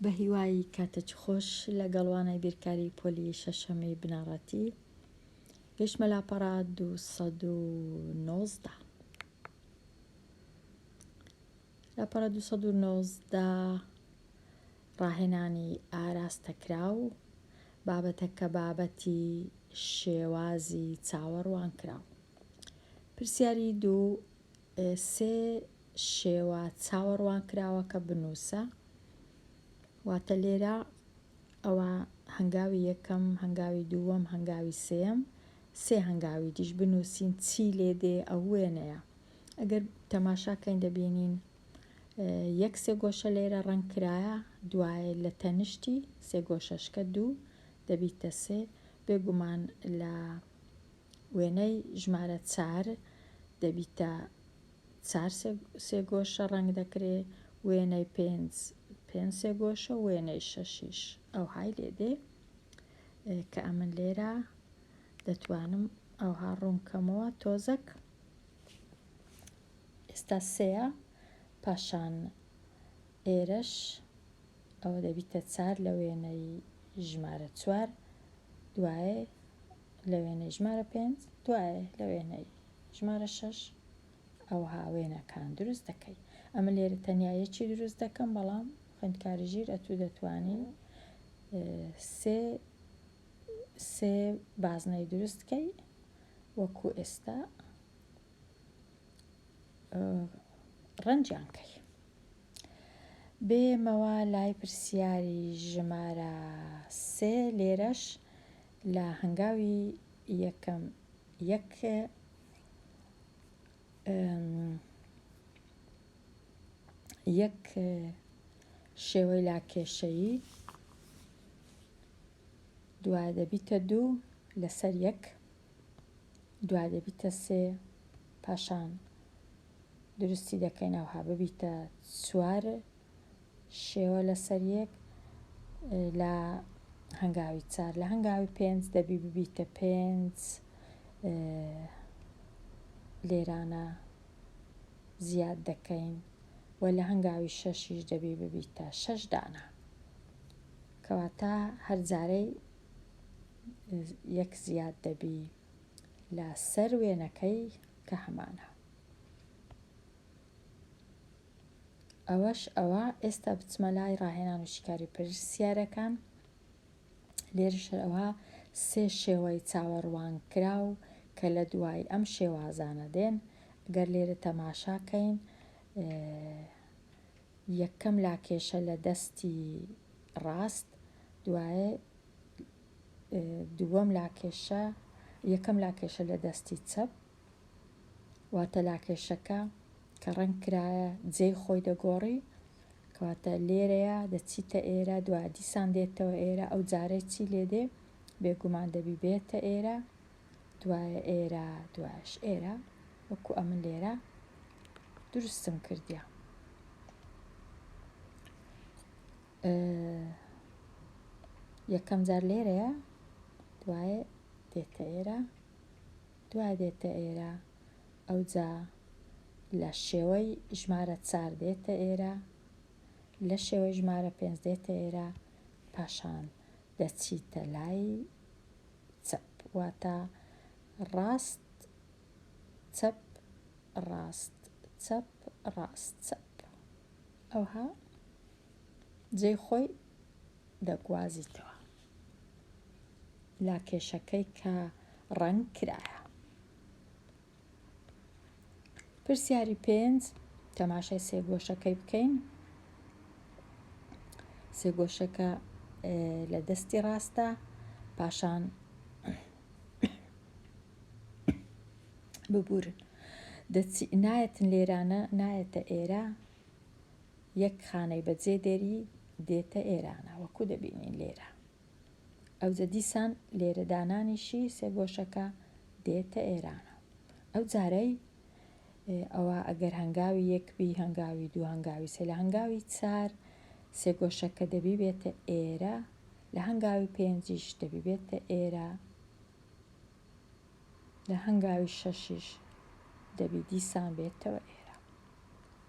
بە هیوایی کاتێک خۆش لەگەڵوانای بیرکاری پۆلی شەشەمەی بنەڕەتی گەیشتمە لاپەڕا 219. لاپەڕە 219 ڕاهێنانی ئاراستەکراو بابەتەکە بابەتی شێوازی چاوەڕوان کراو. پرسیاری سێ شێوە چاوەڕوان کراوەکە بنووسە. واتە لێرە ئەوە هەنگاوی یەکەم، هەنگاوی دووەم، هەنگاوی سێم، سێ هەنگاوی دیش بنووسین چی لێدێ ئەو وێنەیە. ئەگەر تەماشاکەین دەبینین یەک سێ گۆشە لێرە ڕەنگ کرایە، دوایە لە تەنیشتی سێ گۆشەشکە دوو دەبیتە سێ. بێگومان لە وێنەی ژمارە 4 دەبیتە 4 سێ گۆشە ڕەنگ دەکرێ، وێنەی 5 سێ گۆشە، وێنەی 6 ئەوهای لێدێ کە ئەمن لێرە دەتوانم ئەوها ڕوون کەمەوە تۆزەک. ئێستا سێە، پاشان ئێرەش ئەوە دەبیتە 4 لە وێنەی ژمارە 4، دوایە لە وێنەی ژمارە 5، دوایە لە وێنەی ژمارە 6 ئەوها وێنەکان دروست دەکەی. ئەمە لێرە تەنیایەکی دروست دەکەم، بەڵام خوێندکاری ژیر ئەتوو دەتوانی سێ بازنەی دروستکەی وەکو ئێستا ڕەنجیان کەی. بێمەوە لای پرسیاری ژمارە 3 لێرەش لە هەنگاوی یەکەم یەک شێوەی لاکێشەیی، دوای دەبیتە 2 لەسەر 1، دوای دەبیتە 3، پاشان دروستی دەکەین ئەوها ببیتە 4 شێوە لەسەر 1 لە هەنگاوی 4. لە هەنگاوی 5 دەبی ببیتە 5 لێرانە زیاد دەکەین، و لە هەنگاوی 6 دەبی ببیتە 6 دانە، کەواتە هەر جارەی یەک زیاد دەبی لە سەر وێنەکەی کە هەمانە. ئەوەش ئەوە. ئێستا بچمە لای ڕاهێنان و شیکاری پرسیارەکان. لێرش ئەوە سێ شێوەی چاوەڕوان کراو کە لە دوای ئەم شێوازانە دێن. ئەگەر لێرە تەماشاکەین یەکەم لاکێشە لە دەستی ڕاست، دوایە یەکەم لاکێشە لە دەستی چەپ، واتە لاکێشەکە کە ڕەنگ کرایە جێی خۆی دەگۆڕی، کەواتە لێرەیە دەچیتە ئێرە، دوای دیسان دێتەوە ئێرە، ئەو جارەی چی لێدێ بێگومان دەبی بێتە ئێرە، دوایە ئێرە، دوایش ئێرە، وەکو ئەمن لێرە دروستم کردیە. یەکەم جار لێرەیە، دوایە دێتە ئێرە، دوای دێتە ئێرە، ئەوجا لە شێوەی ژمارە 4 دێتە ئێرە، لە شێوەی ژمارە 5 دێتە ئێرە، پاشان دەچیتە لای چەپ، واتە ڕاست چەپ ڕاست چەپ ڕاست چەپ، ئەوها جێی خۆی دەگوازیتەوە لاکێشەکەی کە ڕەنگ کرایە. پرسیاری 5 تەماشای سێ گۆشەکەی بکەین. سێ گۆشەکە لە دەستی ڕاستە، پاشان ببورن نایەتن لێرانە، نایەتە ئێرە، یەک خانەی بەجێ دێری دێتە ئێرانە، وەکو دەبینین لێرە. ئەوجە دیسان لێرە دانانیشی سێ گۆشەکە دێتە ئێرانە. ئەو جارەی ئەوە ئەگەر هەنگاوی 1 بی، هەنگاوی 2، هەنگاوی 3، لە هەنگاوی 4 سێ گۆشەکە دەبی بێتە ئێرە، لە هەنگاوی 5 دەبی بێتە ئێرە، لە هەنگاوی 6 دەبی دیسان بێتەوە ئێرە،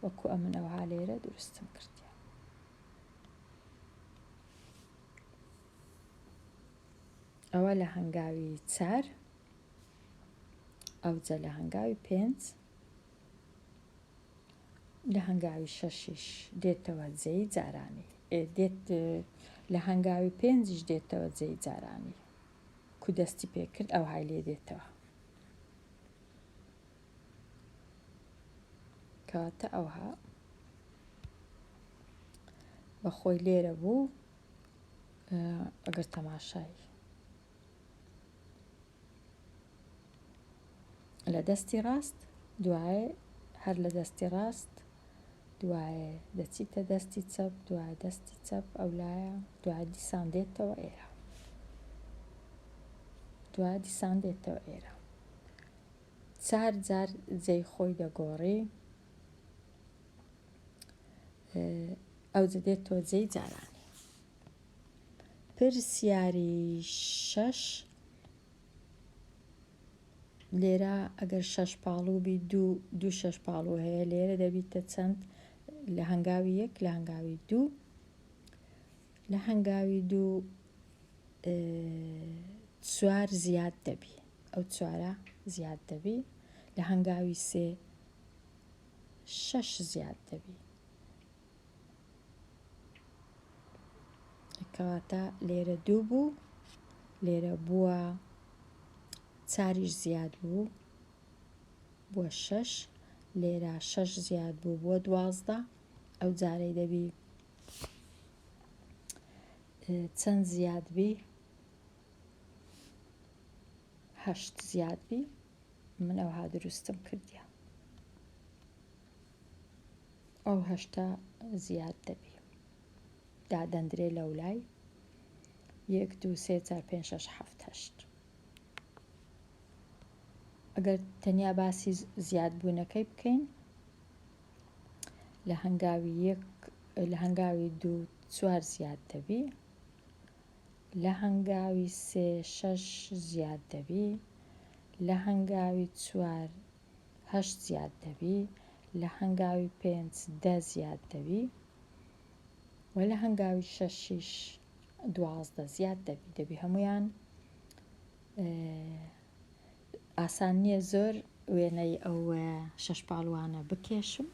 وەکو ئەمن ئەوها لێرە دروستم کردیە. ئەوە لە هەنگاوی 4، ئەوجە لە هەنگاوی 5، لە هەنگاوی 6ش دێتەوە جێی جارانی، دێت لە هەنگاوی 5ش دێتەوە جێی جارانی، کو دەستی پێکرد ئەو های لێ دێتەوە، کەواتە ئەوها بە خۆی لێرە بوو. ئەگەر تەماشای لە دەستی ڕاست، دوایێ هەر لە دەستی ڕاست، دوایێ دەچیتە دەستی چەپ، دوای دەستی چەپ ئەولایە، دوای دیسان دێتەوە ئێرە، دوای دیسان دێتەوە ئێرە، 4 جار جێی خۆی دەگۆڕی، ئەوجە دێتەوە جێی جارانی. پرسیاری 6 لێرە ئەگەر 6 پاڵوو بی، دوو 6 پاڵوو هەیە، لێرە دەبیتە چەند؟ لە هەنگاوی 1 لە هەنگاوی 2 لە هەنگاوی 2 4 زیاد دەبی، ئەو 4 زیاد دەبی، لە هەنگاوی 3 6 زیاد دەبی، کەواتە لێرە 2 بوو، لێرە بووە 4ش زیاد بوو بووە 6، لێرە 6 زیاد بوو بووە 12، ئەو جارەی دەبی چەند زیاد بی؟ 8 زیاد بی، من ئەوها دروستم کردیە، ئەو 8 زیاد دەبی، دادەندرێ لەولای 1 2 3 4 5 6 7 8. ئەگەر تەنیا باسی زیادبوونەکەی بکەین، لە هەنگاوی 2 4 زیاد دەبی، لە هەنگاوی 3 6 زیاد دەبی، لە هەنگاوی 4 8 زیاد دەبی، لە هەنگاوی 5 10 زیاد دەبی، و لە هەنگاوی 6 12 زیاد دەبی. دەبی هەمویان ئاسان نییە زۆر وێنەی ئەو 6 پاڵوانە بکێشم،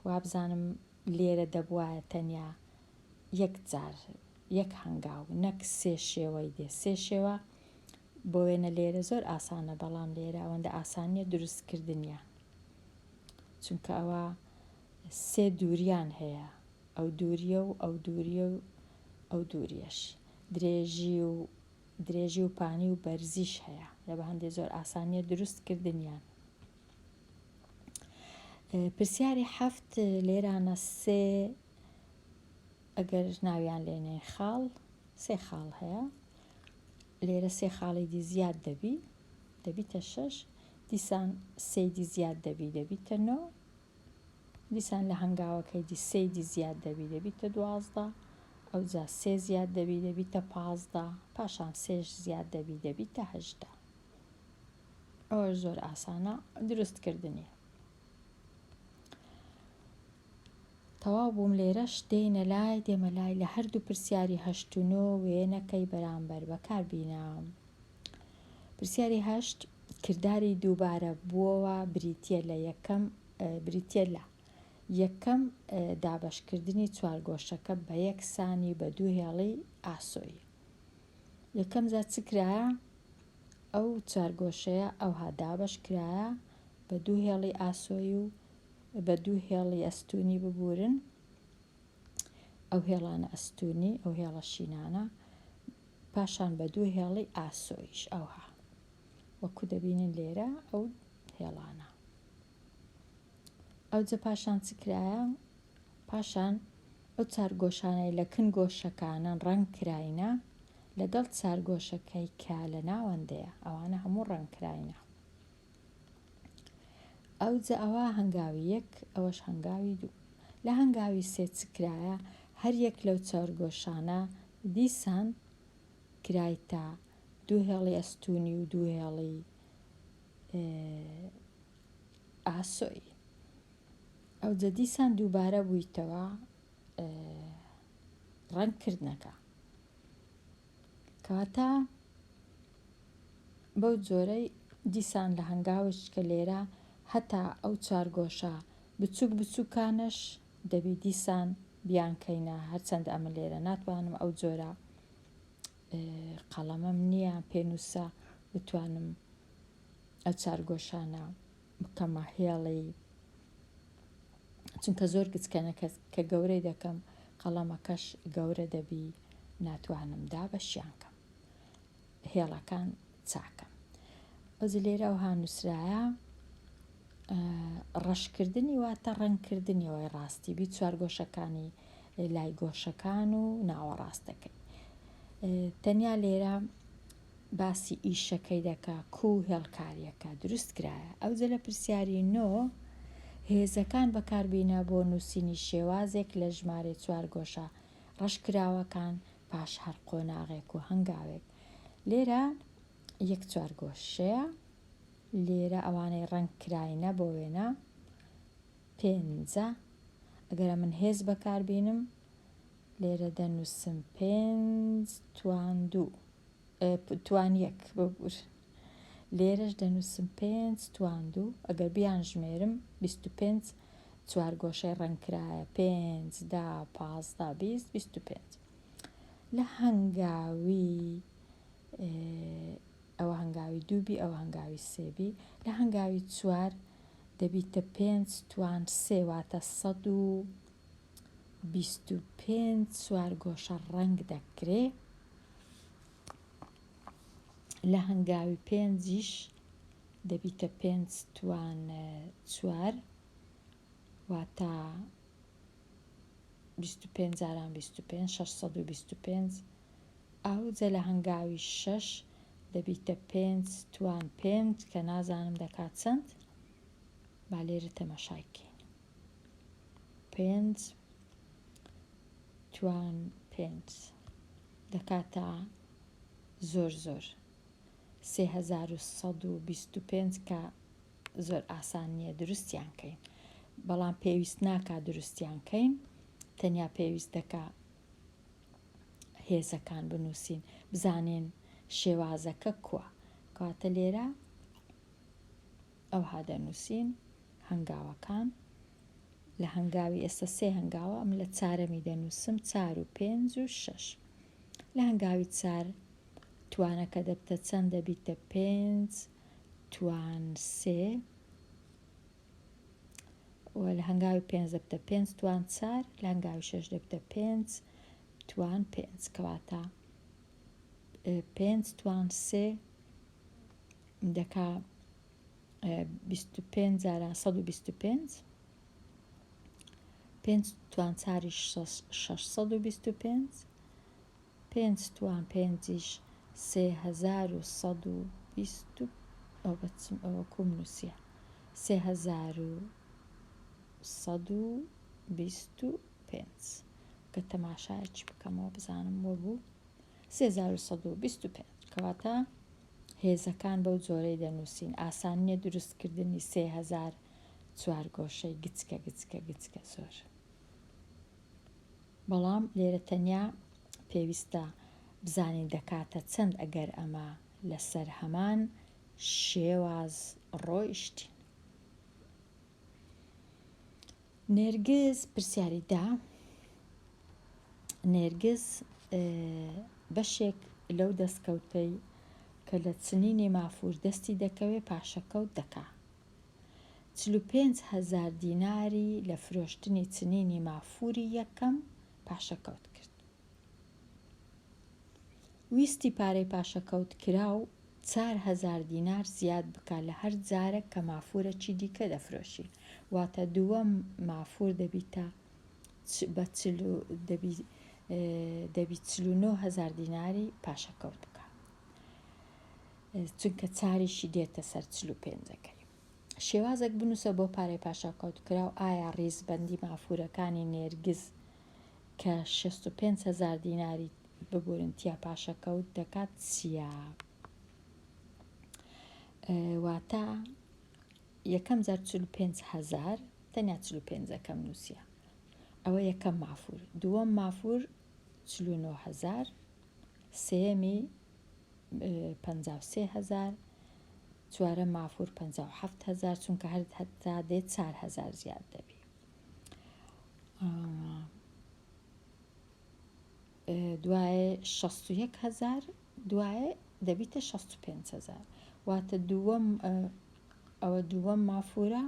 وابزانم لێرە دەبوایە تەنیا 1 جار 1 هەنگاو، نەک 3 شێوەی دێ، 3 شێوە بۆ وێنە لێرە زۆر ئاسانە، بەڵام لێرە ئەوەندە ئاسان نییە دروستکردنیان، چونکە ئەوە 3 دووریان هەیە، ئەو دووریە و ئەو دووریە و ئەو دووریەش، درێژی و پانی و بەرزیش هەیە، لە بە هەندێک زۆر ئاسانیە دروستکردنیان. پرسیاری 7 لێرانە 3 ئەگەر ناویان لێنێ خاڵ، 3 خاڵ هەیە، لێرە 3 خاڵی دی زیاد دەبی، دەبیتە 6، دیسان 3 دی زیاد دەبی، دەبیتە 9، دیسان لە هەنگاوەکەی دی 3 دی زیاد دەبی، دەبیتە 12، ئەوجا 3 زیاد دەبی، دەبیتە 15، پاشان 3 زیاد دەبی، دەبیتە 18. ئەوە زۆر ئاسانە دروستکردنی. تەواو بووم لێرەش دێنە لای، دێمە لای لە هەردوو پرسیاری 8 و 9 وێنەکەی بەرامبەر بەکاربینە. پرسیاری 8 کردداری دووبارە بووەوە بریتە لە یەکەم دابەشکردنی چوارگۆشەکە بە یەکسانی بە دوو هێڵی ئاسۆی. یەکەم جا چ کرایە؟ ئەو چوارگۆشەیە ئەوها دابەش کرایە بە دوو هێڵی ئاسۆی و بە دوو هێڵی ئەستوونی ببورن، ئەو هێڵانە ئەستوونی، ئەو هێڵە شینانە، پاشان بە دوو هێڵی ئاسۆیش ئەوها وەکو دەبینن لێرە ئەو هێڵانە. ئەوجە پاشان چ کرایە؟ پاشان ئەو چارگۆشانەی لە کنگۆشەکانە ڕەنگ کراینە لەگەڵ چارگۆشەکەی کە لە ناوەندەیە، ئەوانە هەموو ڕەنگ کراینە. ئەوجە ئەوە هەنگاوی 1، ئەوەش هەنگاوی 2. لە هەنگاوی 3 چ کرایە؟ هەر یەک لەو چارگۆشانە دیسان کرایتە دوو هێڵی ئەستوونی و دوو هێڵی ئاسۆی. ئەوجە دیسان دووبارە بوویتەوە ڕەنگکردنەکە، کەواتە بەو جۆرەی دیسان لە هەنگاوش کە لێرە هەتا ئەو چوارگۆشە بچووک بچووکانش دەبی دیسان بیانکەینە، هەرچەند ئەمە لێرە ناتوانم ئەو جۆرە قەڵەمەم نییە پێنووسە بتوانم ئەو چارگۆشانە بکەمە هێڵی، چونکە زۆر گچکەنە کە گەورەی دەکەم قەڵەمەکەش گەورە دەبی ناتوانم دا بەشیانکەم هێڵەکان چاکەم. ئەوز لێرە ئەوها نووسرایە ڕەشکردنی واتە ڕەنگکردنیەوەی ڕاستی بی چوارگۆشەکانی لای گۆشەکان و ناوەڕاستەکەی. تەنیا لێرە باسی ئیشەکەی دەکا کو هێڵکاریەکە دروست کرایە. ئەوجە لە پرسیاری 9 هێزەکان بەکاربینە بۆ نووسینی شێوازێک لە ژمارە چوارگۆشە ڕەشکراوەکان پاش هەر قۆناغێک و هەنگاوێک. لێرە یەک چوارگۆشەیە، لێرە ئەوانەی ڕەنگ کراینە بۆ وێنە 5. ئەگەرە من هێز بەکاربینم لێرە دەنووسم 5 توان 2 توان 1 ببور، لێرەش دەنووسم 5 توان 2. ئەگەر بیان ژمێرم 25 چوارگۆشەی ڕەنگکرایە 5 10 15 20 25. لە هەنگاوی ئەوە هەنگاوی 2 بی ئەوە هەنگاوی 3 بی، لە هەنگاوی 4 دەبیتە 5 توان 3 واتە 125 چوارگۆشە ڕەنگ دەکرێ. لە هەنگاوی 5ش دەبیتە 5 توان 4 واتە 25 جاران 25 625. ئەوجە لە هەنگاوی 6 دەبیتە 5 توان 5 کە نازانم دەکات چەند، با لێرە تەماشایکەین 5 توان 5 دەکاتە زۆر 3125 کە زۆر ئاسان نییە دروستیان کەین، بەڵام پێویست ناکا دروستیان کەین، تەنیا پێویست دەکا هێزەکان بنووسین بزانین شێوازەکە کووە. کەواتە لێرە ئەوها دەنووسین هەنگاوەکان. لە هەنگاوی ئێستا 3 هەنگاوە، ئەم لە چارەمی دەنووسم 4 و 5 و 6. لە هەنگاوی 4 توانەکە دەبتە چەند، دەبیتە 5 توان 3 و لە هەنگاوی 5 دەبتە 5 توان 4، لە هەنگاوی 6 دەبتە 5 توان 5. کەواتە 5 توان 3 دەکا 25 جاران 125، 5 توان 4 625، 5 توان 5 3120 ئەوە کوم نووسە 3125 کە تەماشایەکی بکەمەوە بزانم بۆ بوو 3125. کەواتە هێزەکان بەو جۆرەی دەنووسین. ئاسان نییە دروستکردنی 3000 چوارگۆشەی گچکە زۆر، بەڵام لێرە تەنیا پێویستە بزانین دەکاتە چەند ئەگەر ئەمە لەسەر هەمان شێواز ڕۆیشتین. نێرگز پرسیاری دا. نێرگز بەشێک لەو دەستکەوتەی کە لە چنینی مافور دەستی دەکەوێ پاشەکەوت دەکا. 45,000 دیناری لە فرۆشتنی چنینی مافوری یەکەم پاشەکەوت کرد. ویستی پارەی پاشەکەوت کرا و 4,000 دینار زیاد بکە لە هەر جارێک کە مافورەکی دیکە دەفرۆشی، واتە دووەم مافور دەبیتە دەبی 49,000 دیناری پاشەکەوت بکە، چونکە چاریشی دێتە سەر 45ەکەی. شێوازێک بنووسە بۆ پارەی پاشەکەوت کرا و ئایا ڕیزبەندی مافورەکانی نێرگز کە 65,000 دیناری ببورن تیا پاشەکەوت دەکات چییە؟ واتە یەکەم جار 45,000 تەنیا 45ەکەم نووسە، ئەوە یەکەم مافور، دووەم مافور 49,000، سێمی 53,000 چوارەم مافور 57,000 چونکە هەر هەتا دێت 4,000 زیاد دەبی. دوایە 61,000 دوایە دەبیتە 65,000 واتە ئەوە دووەم مافورە،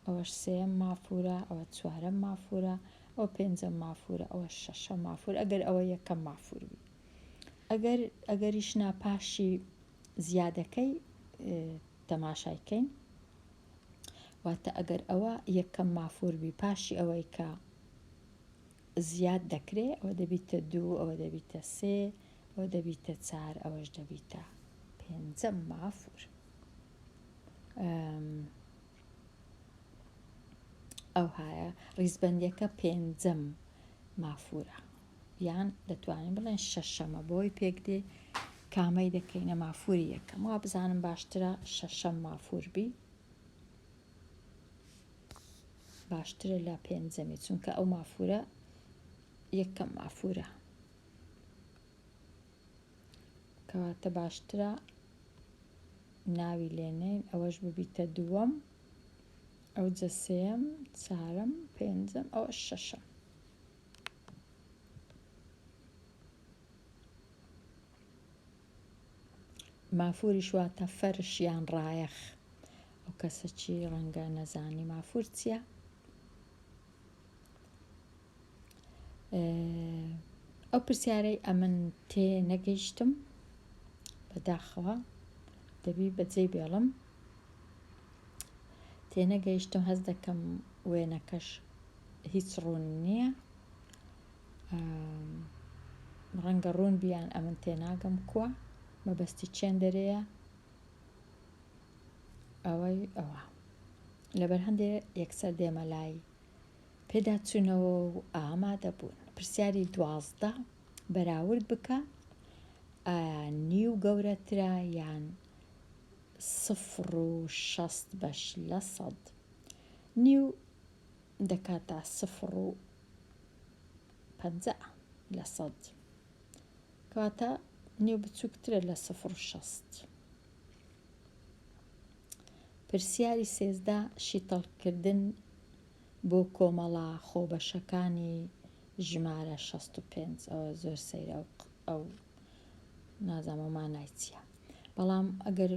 ئەوەش سێەم مافورە، ئەوە چوارەم مافورە، ئەوە پێنجەم مافورە، ئەوە شەشەم مافور ئەگەر ئەوە یەکەم مافور بی. ئەگەریش ناپاشی زیادەکەی تەماشایکەین، واتە ئەگەر ئەوە یەکەم مافور بی پاشی ئەوەی کە زیاد دەکرێ ئەوە دەبیتە 2 ئەوە دەبیتە 3 ئەوە دەبیتە 4 ئەوەش دەبیتە پێنجەم مافور. ئەو هایە ڕیزبەندیەکە پێنجەم مافورە یان دەتوانین بڵێن شەشەمە بۆی پێک دێ کامەی دەکەینە مافوری یەکەم. وا بزانم باشترە شەشەم مافور بی باشترە لە پێنجەمی چونکە ئەو مافورە یەکەم مافورە کەواتە باشترە ناوی لێنین ئەوەش ببیتە دووەم ئەو جە سێەم چارەم پێنجەم ئەوە شەشەم. مافوریش واتە فەرش یان ڕایەخ ئەو کەسە چی ڕەنگە نەزانی مافور چییە. ئەو پرسیارەی ئەمن تێ نەگەیشتم بەداخەوە دەبی بەجێ بێڵم تێ نەگەیشتم هەست دەکەم وێنەکەش هیچ ڕوون نییە ڕەنگە ڕوون بیان ئەمن تێناگەم کووە مەبەستی چێندەرەیە ئەوەی ئەوە لەبەر هەندێ یەکسەر دێمە لای پێداچوونەوە و ئامادەبوون. پرسیاری 12 بەراورد بکە ئایا نیو گەورەترە یان 0.60%. نیو دەکاتە 0.50% کەواتە نیو بچووکترە لە 0.60. پرسیاری 13 شیتەڵکردن بۆ کۆمەڵە خۆبەشەکانی ژمارە 65 ئەوە زۆر سەیرە ئەو نازانم مانای بەڵام ئەگەر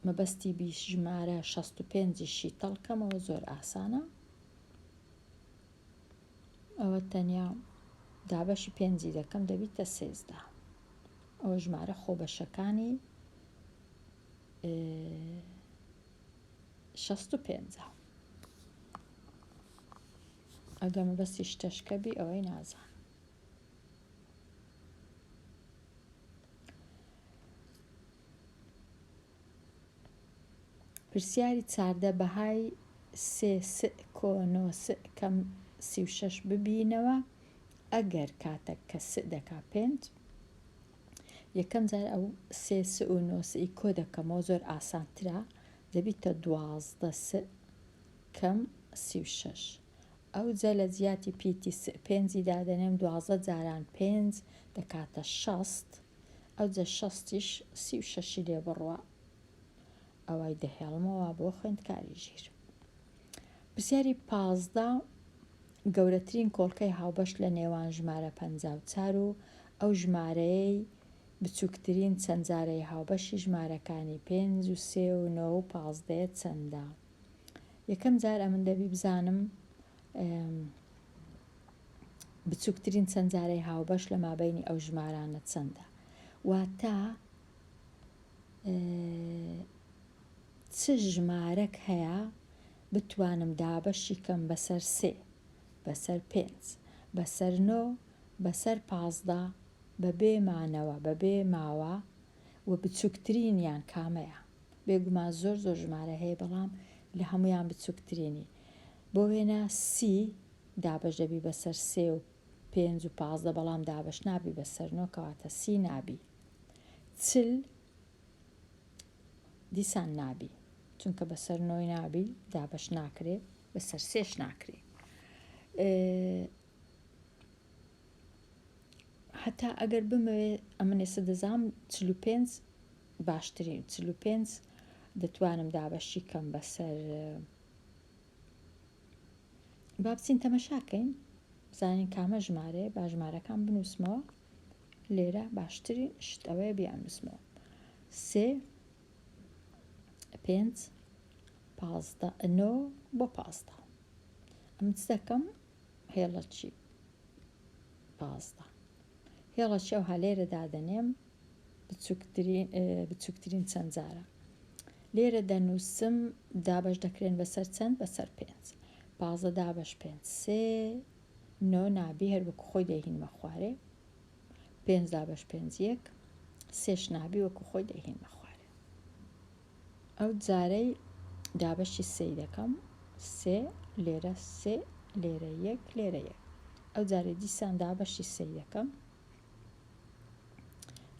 مەبەستی بی ژمارە 65 شیتەڵکەمەوە زۆر ئاسانە ئەوە تەنیا دابەشی 5 دەکەم دەبیتە 13 ئەوە ژمارە خۆبەشەکانی 65 ئەگەر مەبەستی شتەشکە بی ئەوەی نازان. پرسیاری 14 بەهای 3 کەم 36 ببینەوە ئەگەر کاتێک کە دەکا 5 یەکەم جار ئەو 3 کۆ دەکەمەوە زۆر ئاسانترە دەبیتە 12 کەم 36 ئەو جە لە جیاتی پیتی 5 دادەنێم 12 جاران 5 دەکاتە 60 ئەو جە 60ش 36 لێ بڕوە ئەوەی دەهێڵمەوە بۆ خوێندکاری ژیر. پرسیاری 15 گەورەترین کۆڵکەی هاوبەش لە نێوان ژمارە 54 و ئەو ژمارەیەی بچووکترین چەند جارەی هاوبەشی ژمارەکانی 5 و 3 و 9 و 15 چەندە. یەکەم جار ئەمن دەبی بزانم بچووکترین چەند جارەی هاوبەش لە مابەینی ئەو ژمارانە چەندە واتە چ ژمارەک هەیە بتوانم دابەشی کەم بەسەر 3 بەسەر 5 بەسەر 9 بەسەر 15 بەبێ مانەوە بەبێ ماوە و بچووکترینیان کامەیە. بێگومان زۆر ژمارە هەیە بەڵام لە هەمویان بچووکترینی بۆ وێنە سی دابەش دەبی بەسەر 3 و 5 و 15 بەڵام دابەش نابی بەسەر 9 کەواتە سی نابی. چل دیسان نابی چونکە بەسەر 9 نابی دابەش ناکرێ بەسەر 3ش ناکرێ. هەتا ئەگەر بمەوێ ئەمە ئێستا دەزانم 45 باشترین 45 دەتوانم دابەشی کەم بەسەر با بچین تەمەشاکەین بزانین کامە ژمارە با ژمارەکان بنووسمەوە لێرە باشترین شت ئەوەیە بیانووسمەوە 3 5 9 بۆ 15 ئەم چ دەکەم هێڵە چی 15 هێڵە چی ئەوها لێرە دادەنێم بچووکترین چەند جارە لێرە دەنووسم دابەش دەکرێن بەسەر چەند بەسەر 5 15 دابەش 5 3 9 نابی هەر وەکو خۆی دەهینمە خوارێ 5 دابەش 5 1 3 نابی وەکو خۆی دەهینمە خوارێ ئەو جارەی دابەشی 3 دەکەم 3 لێرە 3 لێرە 1 لێرە 1 ئەو جارە دیسان دابەشی 3 دەکەم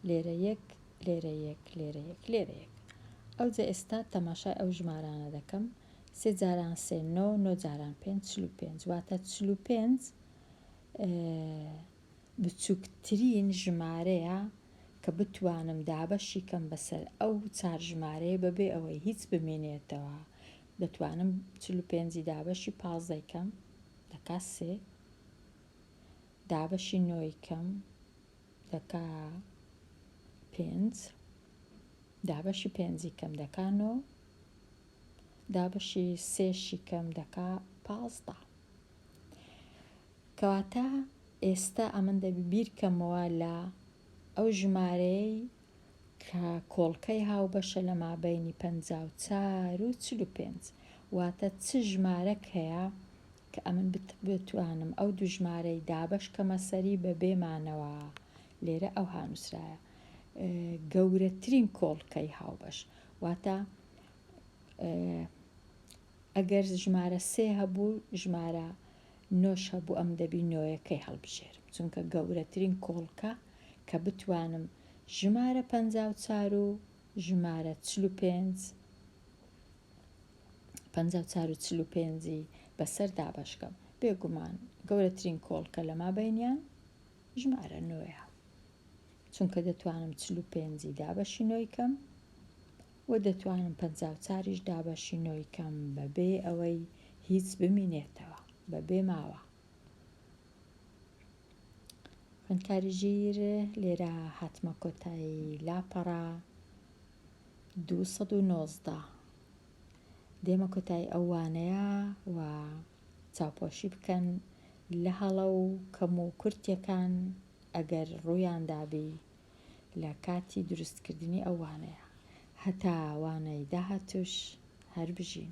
لێرە 1 لێرە 1 لێرە 1 لێرە 1 ئەو جا ئێستا تەماشای ئەو ژمارانە دەکەم 3 جاران 3 9 9 جاران 5 45 واتە 45 بچووکترین ژمارەیە کە بتوانم دابەشی کەم بەسەر ئەو چار ژمارەیە بەبێ ئەوەی هیچ بمێنێتەوە دەتوانم 45 دابەشی 15 کەم دەکا 3 دابەشی 9 کەم دەکا 5 دابەشی 5 کەم دەکا 9 دابەشی 3 کەم دەکا 15 کەواتە ئێستا ئەمن دەبی بیرکەمەوە لە ئەو ژمارەی کە کۆڵکەی هاوبەشە لە مابەینی 54 و 45 واتە چ ژمارەک هەیە کە ئەمن بتوانم ئەو دوو ژمارەی دابەش کەمە سەری بە بێمانەوە لێرە ئەو هانووسرایە گەورەترین کۆڵکەی هاوبەش واتە ئەگەر ژمارە 3 هەبوو ژمارە 9 هەبوو ئەم دەبی 9یەکەی هەڵبژێرم چونکە گەورەترین کۆڵکە کە بتوانم ژمارە 54 و ژمارە 45 54 و 45 بەسەر دابەشکەم بێگومان گەورەترین کۆڵکە لە مابەینیان ژمارە 9ە چونکە دەتوانم 45 دابەشی 9 کەم و دەتوانم 54 دابەشی 9 کەم بەبێ ئەوەی هیچ بمینێتەوە بەبێ ماوە خوێندکاری ژیر لێرە هاتمە کۆتایی لاپەڕە 219 دێمە کۆتایی ئەوانەیە و چاوپۆشی بکەن لە هەڵە و کەم و کورتیەکان ئەگەر ڕوویان دابی لە کاتی دروستکردنی ئەوانەیە هەتا وانەی داهاتوش هەر بژین